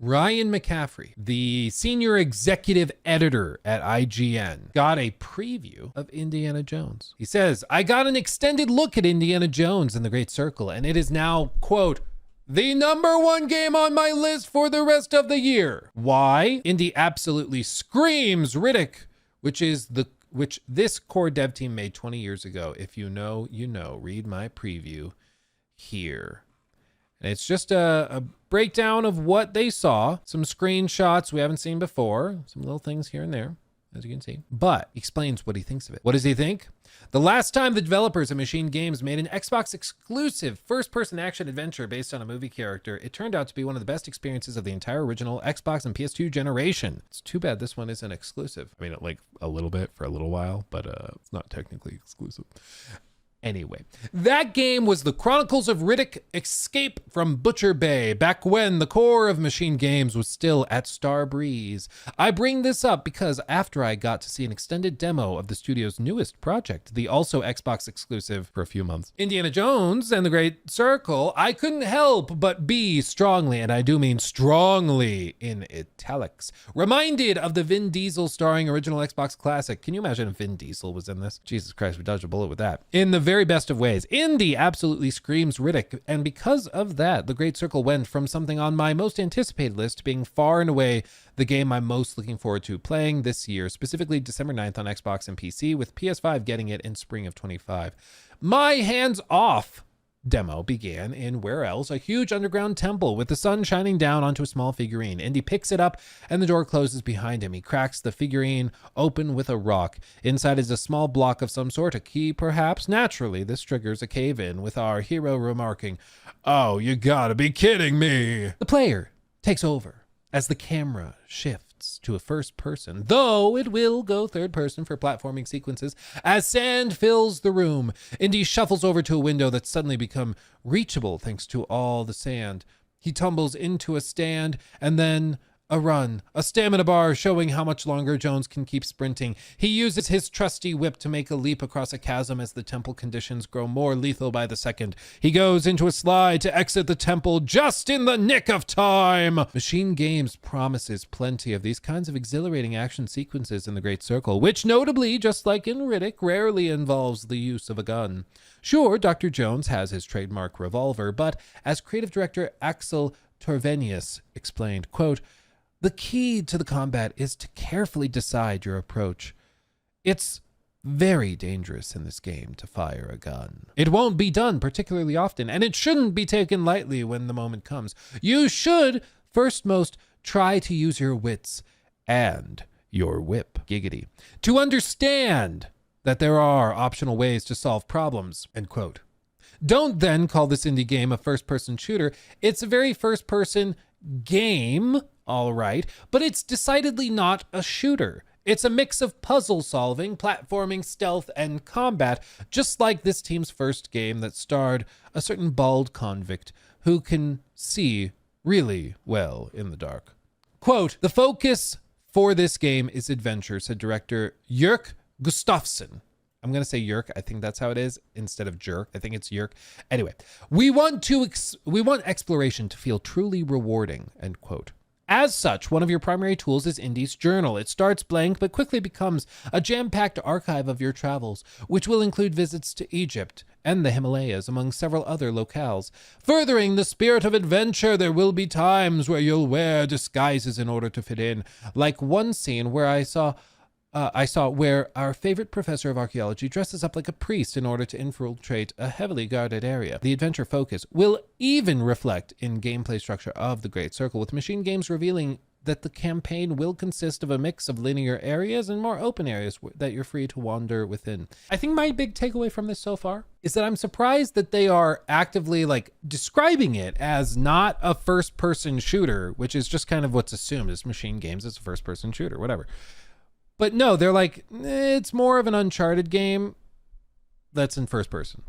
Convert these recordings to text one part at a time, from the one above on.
Ryan McCaffrey, the senior executive editor at IGN, got a preview of Indiana Jones. He says, I got an extended look at Indiana Jones and the Great Circle, and it is now, quote, the #1 game on my list for the rest of the year. Why? Indy absolutely screams Riddick, which this core dev team made 20 years ago. If you know, you know. Read my preview here. And it's just a breakdown of what they saw, some screenshots we haven't seen before, some little things here and there, as you can see. But he explains what he thinks of it. What does he think? The last time the developers of Machine Games made an Xbox exclusive first-person action adventure based on a movie character, it turned out to be one of the best experiences of the entire original Xbox and PS2 generation. It's too bad this one isn't exclusive. I mean, like a little bit for a little while, but it's not technically exclusive. Anyway, that game was the Chronicles of Riddick Escape from Butcher Bay, back when the core of Machine Games was still at Starbreeze. I bring this up because after I got to see an extended demo of the studio's newest project, the also Xbox exclusive for a few months, Indiana Jones and the Great Circle, I couldn't help but be strongly, and I do mean strongly in italics, reminded of the Vin Diesel starring original Xbox classic. Can you imagine if Vin Diesel was in this? Jesus Christ, we dodged a bullet with that. In the very best of ways. Indy absolutely screams Riddick, and because of that, The Great Circle went from something on my most anticipated list to being far and away the game I'm most looking forward to playing this year, specifically December 9th on Xbox and PC, with PS5 getting it in spring of 25. My hands off demo began in where else? A huge underground temple with the sun shining down onto a small figurine. Indy picks it up and the door closes behind him. He cracks the figurine open with a rock. Inside is a small block of some sort, a key perhaps. Naturally, this triggers a cave-in with our hero remarking, "Oh, you gotta be kidding me." The player takes over as the camera shifts to a first person, though it will go third person for platforming sequences. As sand fills the room, Indy shuffles over to a window that's suddenly become reachable thanks to all the sand. He tumbles into a stand and then a run, a stamina bar showing how much longer Jones can keep sprinting. He uses his trusty whip to make a leap across a chasm as the temple conditions grow more lethal by the second. He goes into a slide to exit the temple just in the nick of time. Machine Games promises plenty of these kinds of exhilarating action sequences in The Great Circle, which notably, just like in Riddick, rarely involves the use of a gun. Sure, Dr. Jones has his trademark revolver, but as creative director Axel Torvenius explained, quote, the key to the combat is to carefully decide your approach. It's very dangerous in this game to fire a gun. It won't be done particularly often, and it shouldn't be taken lightly when the moment comes. You should, firstmost, try to use your wits and your whip, giggity, to understand that there are optional ways to solve problems, end quote. Don't then call this indie game a first-person shooter. It's a very first-person game, all right, but it's decidedly not a shooter. It's a mix of puzzle solving, platforming, stealth, and combat, just like this team's first game that starred a certain bald convict who can see really well in the dark. Quote, the focus for this game is adventure, said director Jörg Gustafsson. I'm going to say Yerk. I think that's how it is instead of jerk. I think it's Yerk. Anyway, we want exploration to feel truly rewarding, end quote. As such, one of your primary tools is Indy's journal. It starts blank, but quickly becomes a jam-packed archive of your travels, which will include visits to Egypt and the Himalayas, among several other locales. Furthering the spirit of adventure, there will be times where you'll wear disguises in order to fit in, like one scene where I saw where our favorite professor of archaeology dresses up like a priest in order to infiltrate a heavily guarded area. The adventure focus will even reflect in gameplay structure of The Great Circle, with Machine Games revealing that the campaign will consist of a mix of linear areas and more open areas that you're free to wander within. I think my big takeaway from this so far is that I'm surprised that they are actively describing it as not a first-person shooter, which is just kind of what's assumed. It's Machine Games, it's a first-person shooter, whatever. But no, they're like, it's more of an Uncharted game that's in first person,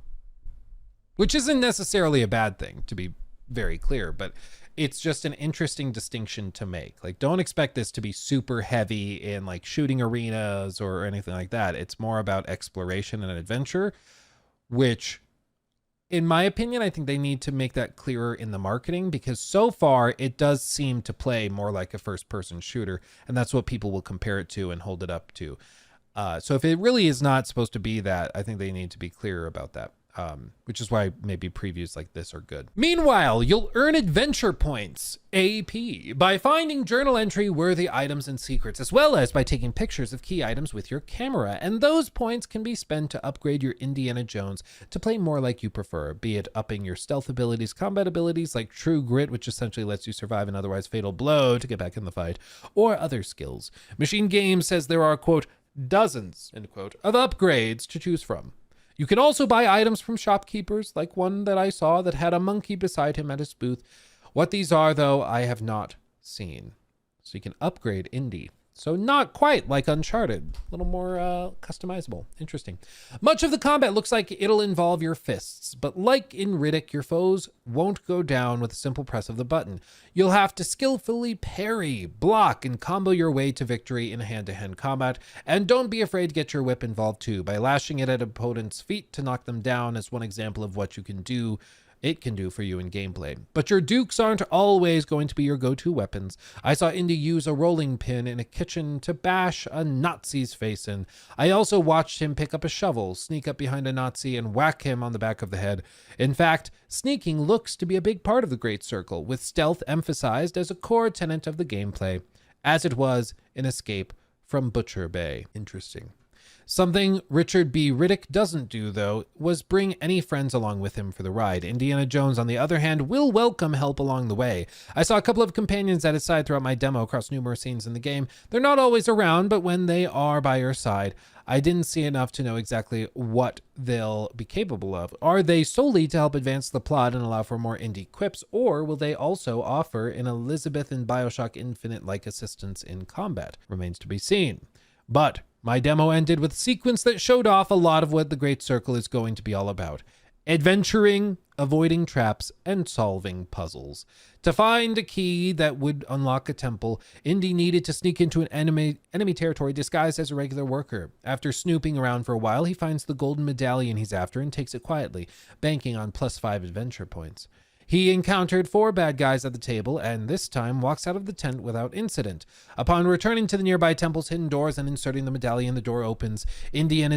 which isn't necessarily a bad thing, to be very clear, but it's just an interesting distinction to make. Don't expect this to be super heavy in shooting arenas or anything like that. It's more about exploration and adventure, which In my opinion, I think they need to make that clearer in the marketing, because so far it does seem to play more like a first-person shooter, and that's what people will compare it to and hold it up to. So if it really is not supposed to be that, I think they need to be clearer about that. Which is why maybe previews like this are good. Meanwhile, you'll earn adventure points, AP, by finding journal entry worthy items and secrets, as well as by taking pictures of key items with your camera. And those points can be spent to upgrade your Indiana Jones to play more like you prefer, be it upping your stealth abilities, combat abilities like True Grit, which essentially lets you survive an otherwise fatal blow to get back in the fight, or other skills. Machine Games says there are, quote, dozens, end quote, of upgrades to choose from. You can also buy items from shopkeepers, like one that I saw that had a monkey beside him at his booth. What these are, though, I have not seen. So you can upgrade Indy. So not quite like Uncharted, a little more customizable. Interesting. Much of the combat looks like it'll involve your fists, but like in Riddick, your foes won't go down with a simple press of the button. You'll have to skillfully parry, block, and combo your way to victory in hand-to-hand combat. And don't be afraid to get your whip involved too, by lashing it at opponents' feet to knock them down as one example of what you can do. It can do for you in gameplay. But your dukes aren't always going to be your go-to weapons. I saw Indy use a rolling pin in a kitchen to bash a Nazi's face in. I also watched him pick up a shovel, sneak up behind a Nazi, and whack him on the back of the head. In fact, sneaking looks to be a big part of the Great Circle, with stealth emphasized as a core tenet of the gameplay, as it was in Escape from Butcher Bay. Interesting. Something Richard B. Riddick doesn't do, though, was bring any friends along with him for the ride. Indiana Jones, on the other hand, will welcome help along the way. I saw a couple of companions at his side throughout my demo across numerous scenes in the game. They're not always around, but when they are by your side, I didn't see enough to know exactly what they'll be capable of. Are they solely to help advance the plot and allow for more Indy quips, or will they also offer an Elizabeth and Bioshock Infinite-like assistance in combat? Remains to be seen. But my demo ended with a sequence that showed off a lot of what the Great Circle is going to be all about. Adventuring, avoiding traps, and solving puzzles. To find a key that would unlock a temple, Indy needed to sneak into an enemy territory disguised as a regular worker. After snooping around for a while, he finds the golden medallion he's after and takes it quietly, banking on +5 adventure points. He encountered 4 bad guys at the table, and this time walks out of the tent without incident. Upon returning to the nearby temple's hidden doors and inserting the medallion, the door opens. Indy and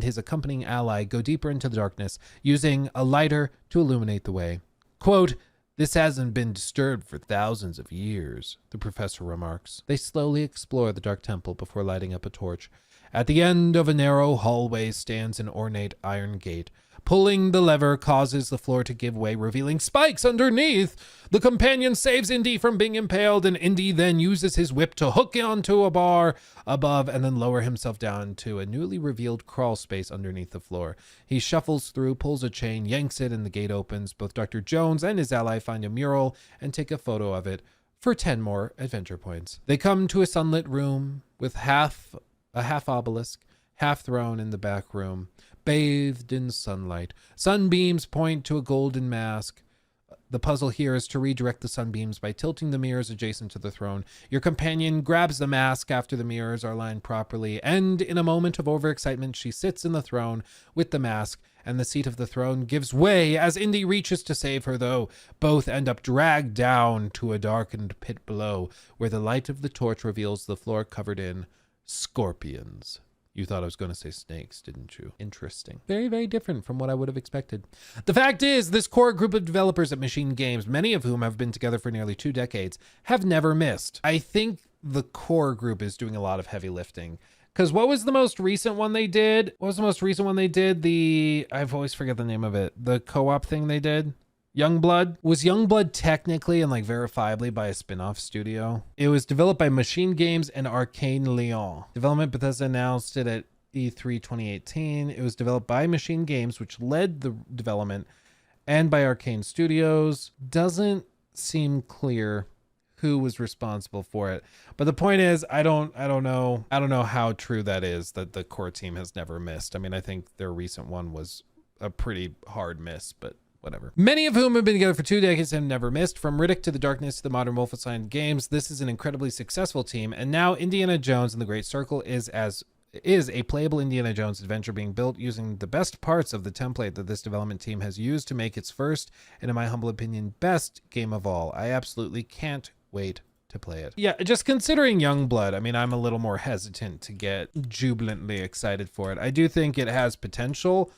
his accompanying ally go deeper into the darkness, using a lighter to illuminate the way. Quote, "This hasn't been disturbed for thousands of years," the professor remarks. They slowly explore the dark temple before lighting up a torch. At the end of a narrow hallway stands an ornate iron gate. Pulling the lever causes the floor to give way, revealing spikes underneath. The companion saves Indy from being impaled, and Indy then uses his whip to hook onto a bar above and then lower himself down to a newly revealed crawl space underneath the floor. He shuffles through, pulls a chain, yanks it, and the gate opens. Both Dr. Jones and his ally find a mural and take a photo of it for 10 more adventure points. They come to a sunlit room with a half obelisk, half throne in the back room, bathed in sunlight. Sunbeams point to a golden mask. The puzzle here is to redirect the sunbeams by tilting the mirrors adjacent to the throne. Your companion grabs the mask after the mirrors are lined properly, and in a moment of overexcitement, she sits in the throne with the mask, and the seat of the throne gives way as Indy reaches to save her, though. Both end up dragged down to a darkened pit below, where the light of the torch reveals the floor covered in scorpions. You thought I was going to say snakes, didn't you? Interesting. Very, very different from what I would have expected. The fact is, this core group of developers at Machine Games, many of whom have been together for nearly 2 decades, have never missed. I think the core group is doing a lot of heavy lifting. Because what was the most recent one they did? What was the most recent one they did? I've always forget the name of it. The co-op thing they did? Youngblood? Was Youngblood technically and verifiably by a spin-off studio? It was developed by Machine Games and Arcane Lyon. Development Bethesda announced it at E3 2018. It was developed by Machine Games, which led the development, and by Arcane Studios. Doesn't seem clear who was responsible for it. But the point is, I don't know how true that is, that the core team has never missed. I mean, I think their recent one was a pretty hard miss, but whatever. Many of whom have been together for 2 decades and never missed. From Riddick to the Darkness to the modern Wolfenstein games, this is an incredibly successful team, and now Indiana Jones and the Great Circle is as is a playable Indiana Jones adventure being built using the best parts of the template that this development team has used to make its first, and in my humble opinion, best game of all. I absolutely can't wait to play it. Yeah, just considering Youngblood, I mean, I'm a little more hesitant to get jubilantly excited for it. I do think it has potential.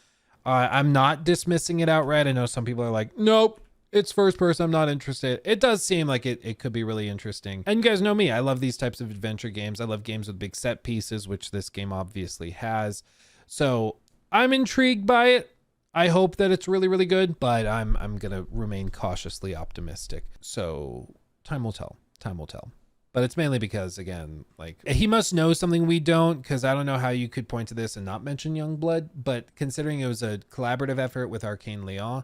I'm not dismissing it outright. I know some people are like, nope, it's first person, I'm not interested. It does seem like it could be really interesting. And you guys know me, I love these types of adventure games. I love games with big set pieces, which this game obviously has. So I'm intrigued by it. I hope that it's really, really good, but I'm gonna remain cautiously optimistic. So time will tell. Time will tell. But it's mainly because, again, like, he must know something we don't, because I don't know how you could point to this and not mention Youngblood, but considering it was a collaborative effort with Arcane Lyon,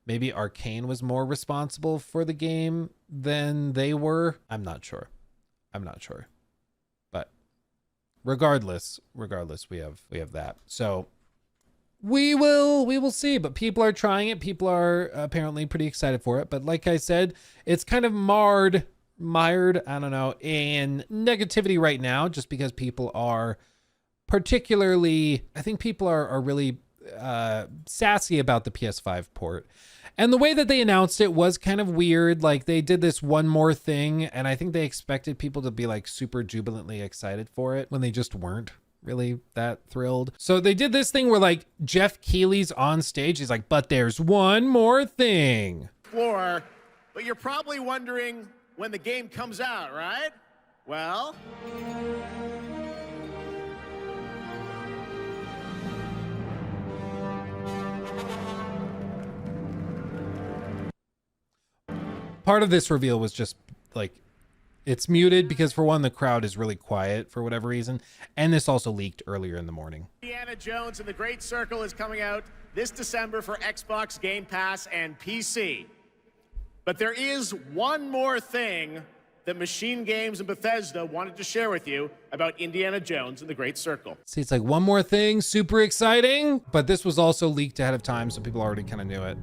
maybe Arcane was more responsible for the game than they were. I'm not sure. But regardless, we have that. So we will see, but people are trying it. People are apparently pretty excited for it. But like I said, it's kind of mired, I don't know, in negativity right now, just because people are particularly, I think people are really sassy about the PS5 port. And the way that they announced it was kind of weird. Like, they did this one more thing, and I think they expected people to be like super jubilantly excited for it when they just weren't really that thrilled. So they did this thing where, like, Jeff Keighley's on stage. He's like, but there's one more thing. But you're probably wondering when the game comes out, right? Well, part of this reveal was just like, it's muted because, for one, the crowd is really quiet for whatever reason, and this also leaked earlier in the morning. Indiana Jones and the Great Circle is coming out this December for Xbox Game Pass and PC. But there is one more thing that Machine Games and Bethesda wanted to share with you about Indiana Jones and the Great Circle. See, it's like one more thing, super exciting, but this was also leaked ahead of time, so people already kind of knew it.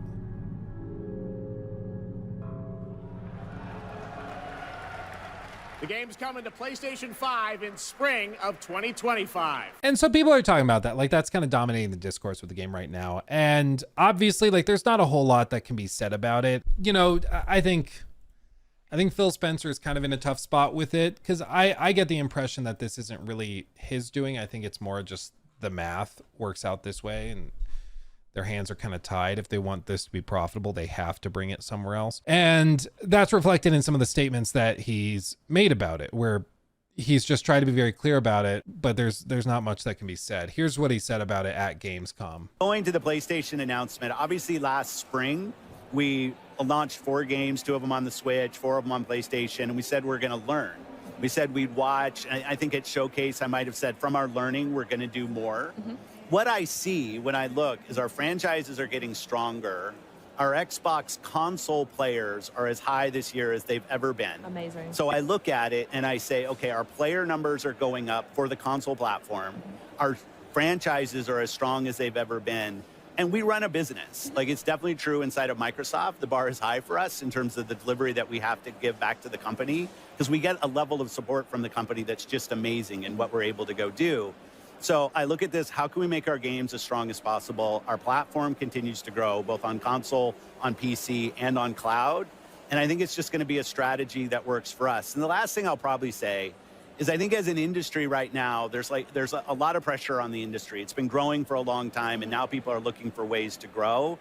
The game's coming to PlayStation 5 in spring of 2025. And so people are talking about that. Like, that's kind of dominating the discourse with the game right now. And obviously, like, there's not a whole lot that can be said about it. You know, I think Phil Spencer is kind of in a tough spot with it, because I get the impression that this isn't really his doing. I think it's more just the math works out this way, and their hands are kind of tied. If they want this to be profitable, they have to bring it somewhere else. And that's reflected in some of the statements that he's made about it, where he's just tried to be very clear about it, but there's not much that can be said. Here's what he said about it at Gamescom. Going to the PlayStation announcement, obviously last spring, we launched 4 games, 2 of them on the Switch, 4 of them on PlayStation, and we said we're going to learn. We said we'd watch. I think at Showcase, I might have said, from our learning, we're going to do more. What I see when I look is our franchises are getting stronger. Our Xbox console players are as high this year as they've ever been. Amazing. So I look at it and I say, okay, our player numbers are going up for the console platform. Our franchises are as strong as they've ever been. And we run a business. Like, it's definitely true inside of Microsoft. The bar is high for us in terms of the delivery that we have to give back to the company, because we get a level of support from the company that's just amazing in what we're able to go do. So I look at this, how can we make our games as strong as possible? Our platform continues to grow, both on console, on PC, and on cloud. And I think it's just going to be a strategy that works for us. And the last thing I'll probably say is, I think as an industry right now, there's a lot of pressure on the industry. It's been growing for a long time, and now people are looking for ways to grow.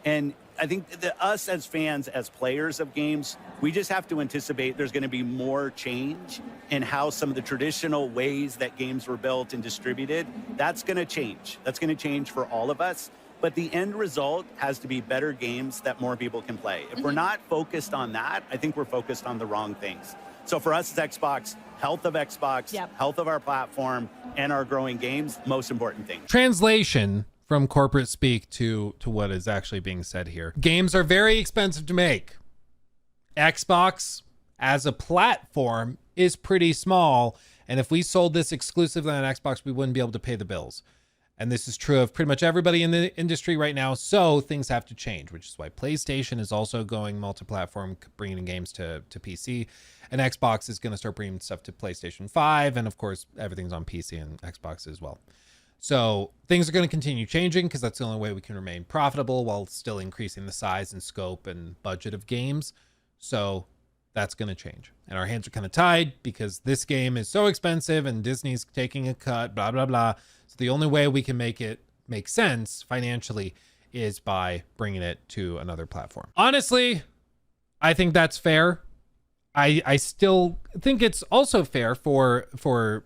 And I think that us as fans, as players of games, we just have to anticipate there's going to be more change in how some of the traditional ways that games were built and distributed. That's going to change. That's going to change for all of us. But the end result has to be better games that more people can play. If we're not focused on that, I think we're focused on the wrong things. So for us as Xbox, health of Xbox, health of our platform, and our growing games, most important thing. Translation from corporate speak to what is actually being said here. Games are very expensive to make. Xbox as a platform is pretty small, and if we sold this exclusively on Xbox, we wouldn't be able to pay the bills. And this is true of pretty much everybody in the industry right now. So things have to change, which is why PlayStation is also going multi-platform, bringing games to PC. And Xbox is going to start bringing stuff to PlayStation 5. And of course, everything's on PC and Xbox as well. So things are going to continue changing because that's the only way we can remain profitable while still increasing the size and scope and budget of games. So that's going to change. And our hands are kind of tied because this game is so expensive and Disney's taking a cut, blah, blah, blah. So the only way we can make it make sense financially is by bringing it to another platform. Honestly, I think that's fair. I still think it's also fair for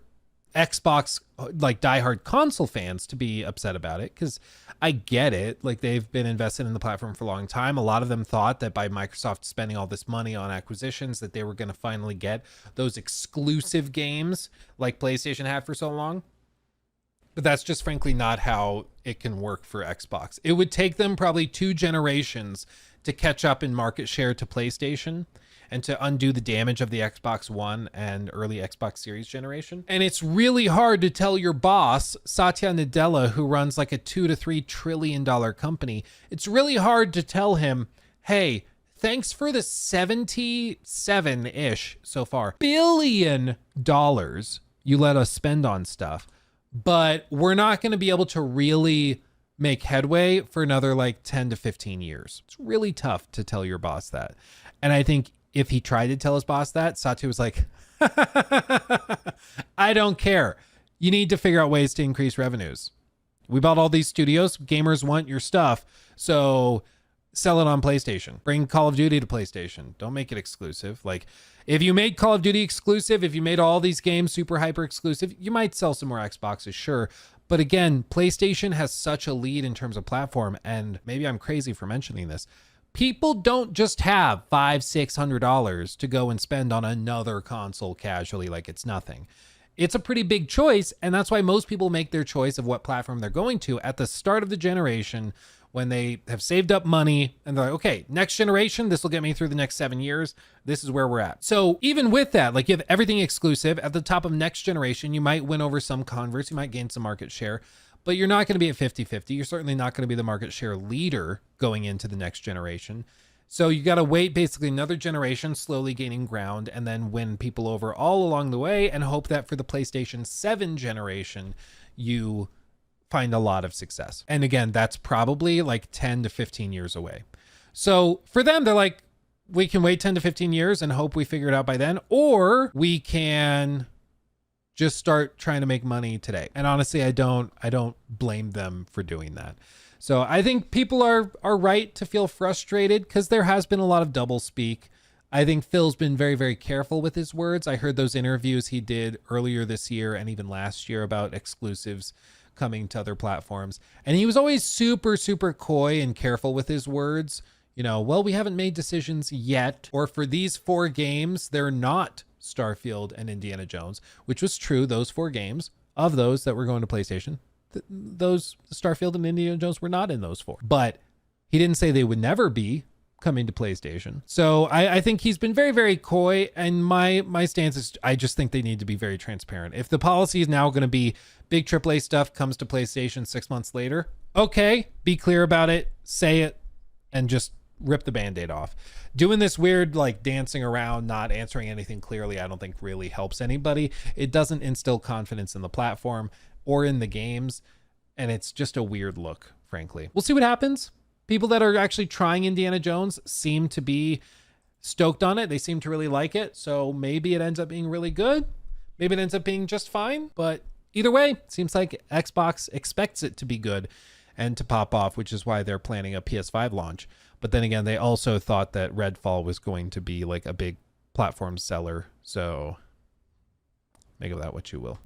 Xbox, like diehard console fans, to be upset about it, because I get it. Like, they've been invested in the platform for a long time. A lot of them thought that by Microsoft spending all this money on acquisitions that they were going to finally get those exclusive games like PlayStation had for so long. But that's just frankly not how it can work for Xbox. It would take them probably 2 generations to catch up in market share to PlayStation and to undo the damage of the Xbox One and early Xbox Series generation. And it's really hard to tell your boss, Satya Nadella, who runs like a $2 to $3 trillion company, it's really hard to tell him, hey, thanks for the 77-ish so far $billion you let us spend on stuff, but we're not going to be able to really make headway for another like 10 to 15 years. It's really tough to tell your boss that. And I think if he tried to tell his boss that, Satya was like, I don't care. You need to figure out ways to increase revenues. We bought all these studios. Gamers want your stuff. So sell it on PlayStation. Bring Call of Duty to PlayStation. Don't make it exclusive. Like, if you made Call of Duty exclusive, if you made all these games super hyper exclusive, you might sell some more Xboxes, sure. But again, PlayStation has such a lead in terms of platform. And maybe I'm crazy for mentioning this. People don't just have $500-$600 to go and spend on another console casually like it's nothing. It's a pretty big choice, and that's why most people make their choice of what platform they're going to at the start of the generation when they have saved up money and they're like, okay, next generation, this will get me through the next 7 years. This is where we're at. So even with that, like, you have everything exclusive at the top of next generation, you might win over some converts, you might gain some market share, but you're not going to be at 50-50. You're certainly not going to be the market share leader going into the next generation. So you got to wait basically another generation, slowly gaining ground, and then win people over all along the way and hope that for the PlayStation 7 generation, you find a lot of success. And again, that's probably like 10 to 15 years away. So for them, they're like, we can wait 10 to 15 years and hope we figure it out by then, or we can just start trying to make money today. And honestly, I don't blame them for doing that. So I think people are right to feel frustrated because there has been a lot of double speak. I think Phil's been very, very careful with his words. I heard those interviews he did earlier this year and even last year about exclusives coming to other platforms. And he was always super, super coy and careful with his words. You know, well, we haven't made decisions yet, or for these 4 games, they're not Starfield and Indiana Jones, which was true. Those 4 games, of those that were going to PlayStation, those Starfield and Indiana Jones were not in those 4, but he didn't say they would never be coming to PlayStation. So I think he's been very, very coy, and my stance is I just think they need to be very transparent. If the policy is now going to be big AAA stuff comes to PlayStation 6 months later, okay, be clear about it, say it, and just rip the Band-Aid off. Doing this weird like dancing around, not answering anything clearly, I don't think really helps anybody. It doesn't instill confidence in the platform or in the games, and it's just a weird look, frankly. We'll see what happens. People that are actually trying Indiana Jones seem to be stoked on it. They seem to really like it. So maybe it ends up being really good. Maybe it ends up being just fine. But either way, it seems like Xbox expects it to be good and to pop off, which is why they're planning a PS5 launch. But then again, they also thought that Redfall was going to be like a big platform seller. So make of that what you will.